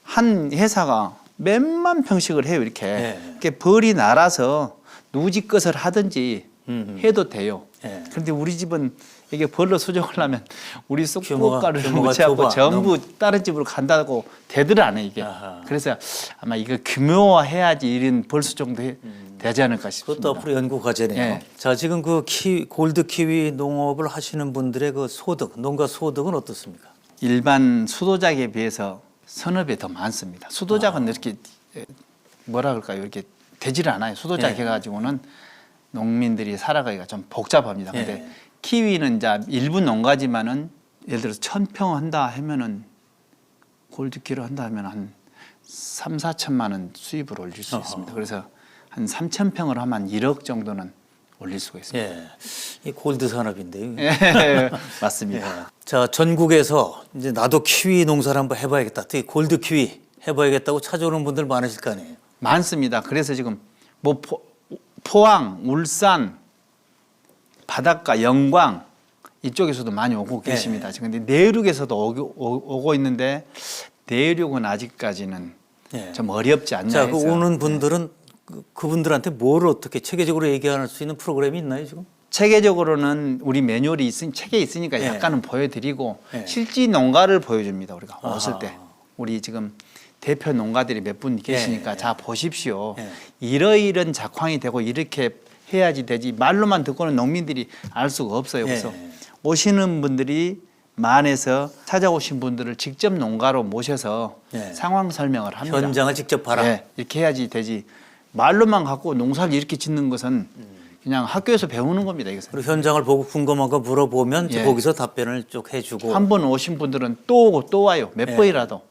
한 회사가 몇만 평씩을 해요 이렇게. 예. 이렇게 벌이 날아서 누지 것을 하든지 해도 돼요. 예. 그런데 우리 집은 이게 벌로 수정하려면 우리 규모가 쑥갓가루를 묻혀갖고 좁아. 전부 다른 집으로 간다고 되들 않아요 이게. 아하. 그래서 아마 이거 규모화해야지 이런 벌 수정도 되지 않을까 싶습니다. 그것도 앞으로 연구 과제네요. 예. 자, 지금 그 골드 키위 농업을 하시는 분들의 그 소득, 농가 소득은 어떻습니까? 일반 수도작에 비해서 서너 배 더 많습니다. 수도작은 이렇게 뭐라 그럴까요? 이렇게 되지를 않아요. 수도작 예. 해가지고는 농민들이 살아가기가 좀 복잡합니다. 근데 예. 키위는 이제 일부 농가지만은 예를 들어서 1,000평 한다 하면은 골드키를 한다 하면 한 3, 4천만 원 수입을 올릴 수 있습니다. 그래서 한 3,000평을 하면 한 1억 정도는 올릴 수가 있습니다. 예. 이 골드 산업인데요. 예, 맞습니다. 예. 자, 전국에서 이제 나도 키위 농사를 한번 해봐야겠다. 특히 골드 키위 해봐야겠다고 찾아오는 분들 많으실 거 아니에요. 많습니다. 그래서 지금 뭐 포항, 울산, 바닷가, 영광 이쪽에서도 많이 오고 계십니다. 근데 내륙에서도 오고 있는데 내륙은 아직까지는 예. 좀 어렵지 않냐 자, 해서. 그 오는 분들은 그분들한테 뭘 어떻게 체계적으로 얘기할 수 있는 프로그램이 있나요, 지금? 체계적으로는 우리 매뉴얼이 책에 있으니까 예. 약간은 보여드리고 예. 실제 농가를 보여줍니다. 우리가 아하. 왔을 때 우리 지금 대표 농가들이 몇 분 계시니까 예. 자 보십시오. 예. 이러이런 작황이 되고 이렇게 해야지 되지 말로만 듣고는 농민들이 알 수가 없어요. 그래서 예. 오시는 분들이 만에서 찾아오신 분들을 직접 농가로 모셔서 예. 상황 설명을 합니다. 현장을 직접 봐라. 예, 이렇게 해야지 되지. 말로만 갖고 농사를 이렇게 짓는 것은 그냥 학교에서 배우는 겁니다. 이것은. 그리고 현장을 보고 궁금한 거 물어보면 이제 예. 거기서 답변을 쭉 해주고 한 번 오신 분들은 또 오고 또 와요. 몇 예. 번이라도.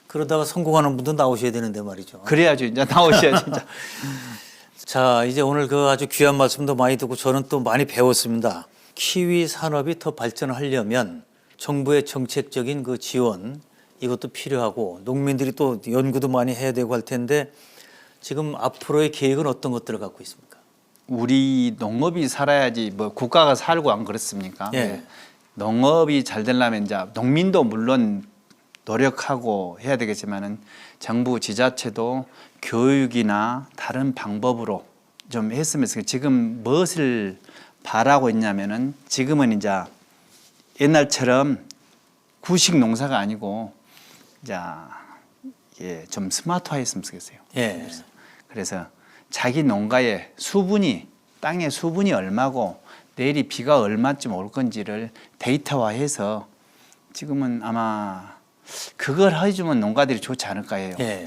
그러다가 성공하는 분도 나오셔야 되는데 말이죠. 그래야죠. 이제 나오셔야 진짜. 자, 이제 오늘 그 아주 귀한 말씀도 많이 듣고 저는 또 많이 배웠습니다. 키위 산업이 더 발전하려면 정부의 정책적인 그 지원 이것도 필요하고 농민들이 또 연구도 많이 해야 되고 할 텐데 지금 앞으로의 계획은 어떤 것들을 갖고 있습니까? 우리 농업이 살아야지 뭐 국가가 살고 안 그렇습니까? 예. 네. 농업이 잘 되려면 이제 농민도 물론 노력하고 해야 되겠지만은 정부 지자체도 교육이나 다른 방법으로 좀 했으면 좋겠어요. 지금 무엇을 바라고 있냐면은 지금은 이제 옛날처럼 구식 농사가 아니고 이제 좀 스마트화했으면 좋겠어요. 예. 그래서 자기 농가의 수분이 땅의 수분이 얼마고 내일이 비가 얼마쯤 올 건지를 데이터화해서 지금은 아마 그걸 해주면 농가들이 좋지 않을까 해요. 예.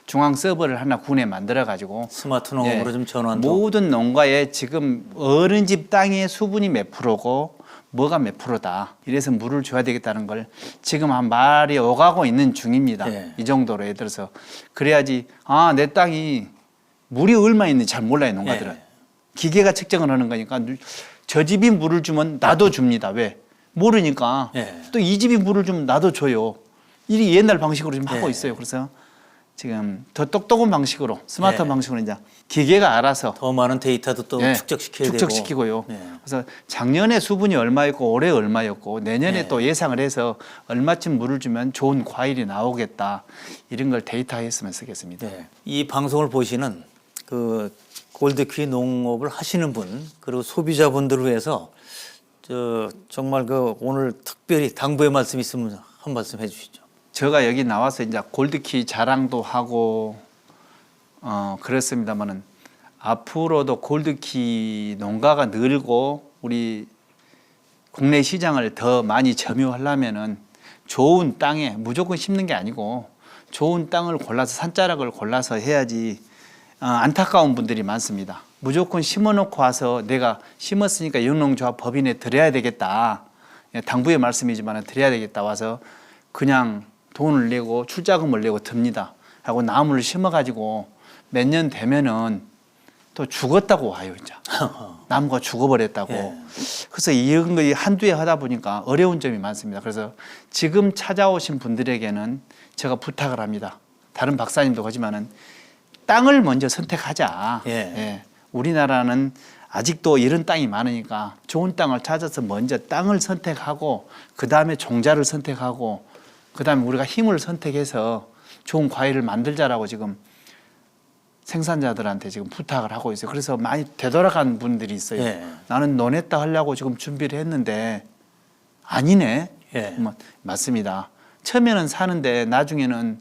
중앙 서버를 하나 군에 만들어 가지고 스마트 농업으로 좀 전환도. 모든 농가에 지금 어른 집 땅의 수분이 몇 프로고 뭐가 몇 프로다. 이래서 물을 줘야 되겠다는 걸 지금 한 말이 오가고 있는 중입니다. 예. 이 정도로 예를 들어서 그래야지 내 땅이 물이 얼마 있는지 잘 몰라요 농가들은. 예. 기계가 측정을 하는 거니까 저 집이 물을 주면 나도 줍니다. 왜? 모르니까 예. 또 이 집이 물을 주면 나도 줘요. 이 옛날 방식으로 지금 하고 예. 있어요. 그래서 지금 더 똑똑한 방식으로 스마트한 예. 방식으로 이제 기계가 알아서 더 많은 데이터도 또 예, 축적시켜야 되고. 축적시키고요. 예. 그래서 작년에 수분이 얼마였고 올해 얼마였고 내년에 예. 또 예상을 해서 얼마쯤 물을 주면 좋은 과일이 나오겠다. 이런 걸 데이터화했으면 쓰겠습니다. 네. 이 방송을 보시는 그 골드키위 농업을 하시는 분 그리고 소비자분들을 위해서 정말 그 오늘 특별히 당부의 말씀 있으면 한 말씀 해주시죠. 제가 여기 나와서 이제 골드키 자랑도 하고 그렇습니다만은 앞으로도 골드키 농가가 늘고 우리 국내 시장을 더 많이 점유하려면은 좋은 땅에 무조건 심는 게 아니고 좋은 땅을 골라서 산자락을 골라서 해야지. 안타까운 분들이 많습니다. 무조건 심어놓고 와서 내가 심었으니까 영농조합 법인에 드려야 되겠다. 당부의 말씀이지만 드려야 되겠다 와서 그냥 돈을 내고 출자금을 내고 듭니다. 하고 나무를 심어가지고 몇 년 되면은 또 죽었다고 와요, 이제. 나무가 죽어버렸다고. 예. 그래서 이런 거 한두 해 하다 보니까 어려운 점이 많습니다. 그래서 지금 찾아오신 분들에게는 제가 부탁을 합니다. 다른 박사님도 하지만은 땅을 먼저 선택하자. 예. 예. 우리나라는 아직도 이런 땅이 많으니까 좋은 땅을 찾아서 먼저 땅을 선택하고 그 다음에 종자를 선택하고 그 다음에 우리가 힘을 선택해서 좋은 과일을 만들자라고 지금 생산자들한테 지금 부탁을 하고 있어요. 그래서 많이 되돌아간 분들이 있어요. 예. 나는 논에다 하려고 지금 준비를 했는데 아니네. 예. 맞습니다. 처음에는 사는데 나중에는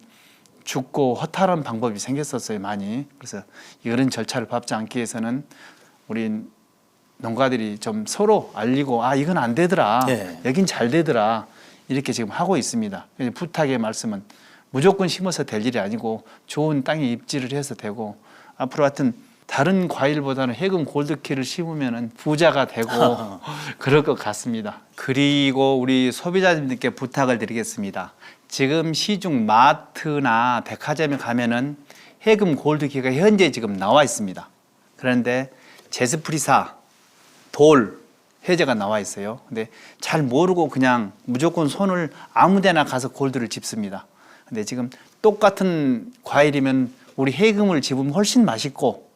죽고 허탈한 방법이 생겼었어요, 많이. 그래서 이런 절차를 밟지 않기 위해서는 우리 농가들이 좀 서로 알리고 아 이건 안 되더라, 네. 여긴 잘 되더라 이렇게 지금 하고 있습니다. 부탁의 말씀은 무조건 심어서 될 일이 아니고 좋은 땅에 입지를 해서 되고 앞으로 하여튼 다른 과일보다는 해금 골드키를 심으면 부자가 되고 그럴 것 같습니다. 그리고 우리 소비자님들께 부탁을 드리겠습니다. 지금 시중 마트나 백화점에 가면은 해금 골드키가 현재 지금 나와 있습니다. 그런데 제스프리사, 돌, 해제가 나와 있어요. 근데 잘 모르고 그냥 무조건 손을 아무데나 가서 골드를 집습니다. 근데 지금 똑같은 과일이면 우리 해금을 집으면 훨씬 맛있고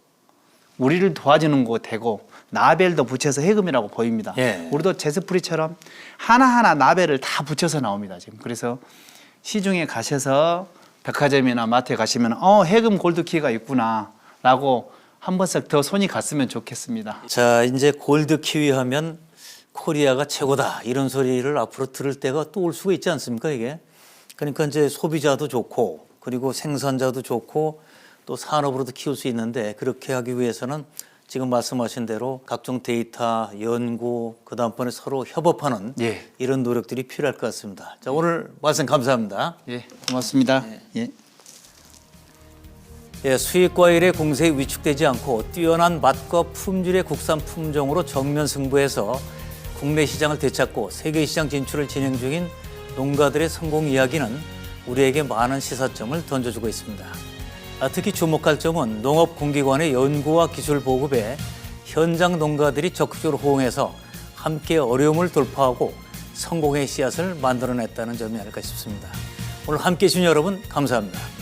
우리를 도와주는 거 되고 나벨도 붙여서 해금이라고 보입니다. 예. 우리도 제스프리처럼 하나하나 나벨을 다 붙여서 나옵니다. 지금 그래서 시중에 가셔서 백화점이나 마트에 가시면 해금 골드키가 있구나라고 한 번씩 더 손이 갔으면 좋겠습니다. 자, 이제 골드 키위 하면 코리아가 최고다 이런 소리를 앞으로 들을 때가 또 올 수가 있지 않습니까, 이게? 그러니까 이제 소비자도 좋고 그리고 생산자도 좋고 또 산업으로도 키울 수 있는데 그렇게 하기 위해서는 지금 말씀하신 대로 각종 데이터, 연구, 그다음번에 서로 협업하는 예. 이런 노력들이 필요할 것 같습니다. 자, 오늘 말씀 감사합니다. 예, 고맙습니다. 예. 예, 수입 과일의 공세에 위축되지 않고 뛰어난 맛과 품질의 국산 품종으로 정면 승부해서 국내 시장을 되찾고 세계 시장 진출을 진행 중인 농가들의 성공 이야기는 우리에게 많은 시사점을 던져주고 있습니다. 특히 주목할 점은 농업공기관의 연구와 기술 보급에 현장 농가들이 적극적으로 호응해서 함께 어려움을 돌파하고 성공의 씨앗을 만들어냈다는 점이 아닐까 싶습니다. 오늘 함께해 주신 여러분 감사합니다.